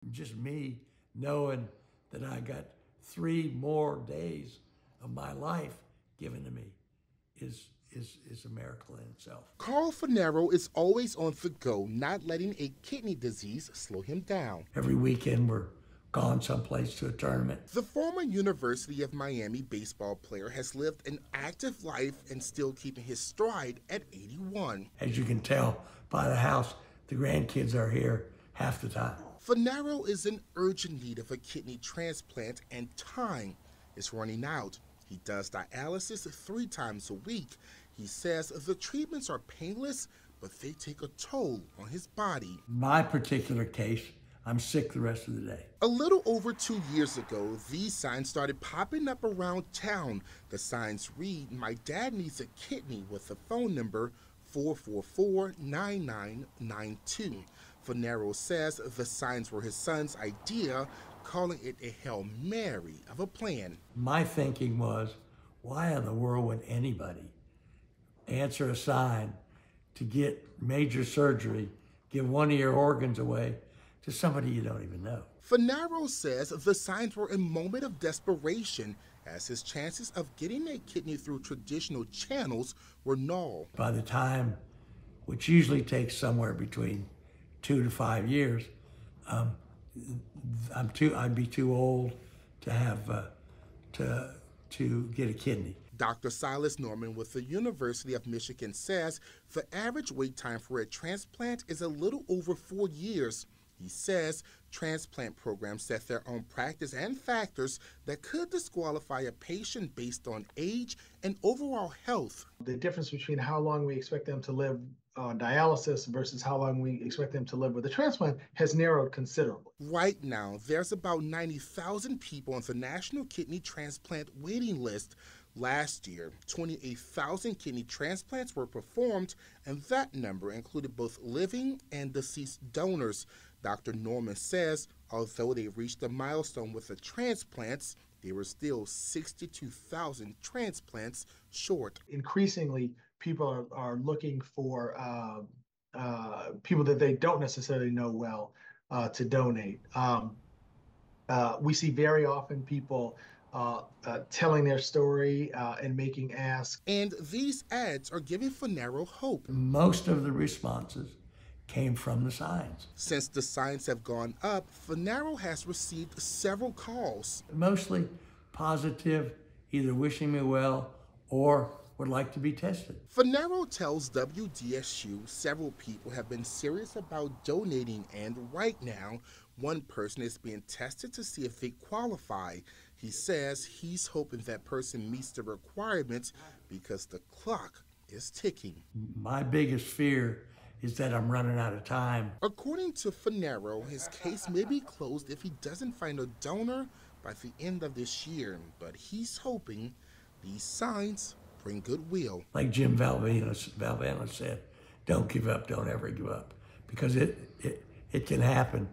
Just me knowing that I got 3 more days of my life given to me is a miracle in itself. Carl Fanaro is always on the go, not letting a kidney disease slow him down. Every weekend we're gone someplace to a tournament. The former University of Miami baseball player has lived an active life and still keeping his stride at 81. As you can tell by the house, the grandkids are here half the time. Fanaro is in urgent need of a kidney transplant and time is running out. He does dialysis 3 times a week. He says the treatments are painless, but they take a toll on his body. My particular case, I'm sick the rest of the day. A little over 2 years ago, these signs started popping up around town. The signs read, "My dad needs a kidney," with the phone number 444-9992. Fanaro says the signs were his son's idea, calling it a Hail Mary of a plan. My thinking was, why in the world would anybody answer a sign to get major surgery, give one of your organs away to somebody you don't even know? Fanaro says the signs were a moment of desperation, as his chances of getting a kidney through traditional channels were null. By the time, which usually takes somewhere between 2 to 5 years, I'd be too old to have to get a kidney. Dr. Silas Norman with the University of Michigan says the average wait time for a transplant is a little over 4 years. He says transplant programs set their own practice and factors that could disqualify a patient based on age and overall health. The difference between how long we expect them to live on dialysis versus how long we expect them to live with a transplant has narrowed considerably. Right now, there's about 90,000 people on the National Kidney Transplant waiting list. Last year, 28,000 kidney transplants were performed, and that number included both living and deceased donors. Dr. Norman says although they reached a milestone with the transplants, they were still 62,000 transplants short. Increasingly, people are looking for people that they don't necessarily know well to donate. We see very often people telling their story and making asks. And these ads are giving Fanaro hope. Most of the responses came from the signs. Since the signs have gone up, Fanaro has received several calls. Mostly positive, either wishing me well or would like to be tested. Fanaro tells WDSU several people have been serious about donating, and right now, one person is being tested to see if they qualify. He says he's hoping that person meets the requirements because the clock is ticking. My biggest fear is that I'm running out of time. According to Fanaro, his case may be closed if he doesn't find a donor by the end of this year, but he's hoping these signs bring goodwill. Like Jim Valvano said, don't give up, don't ever give up, because it can happen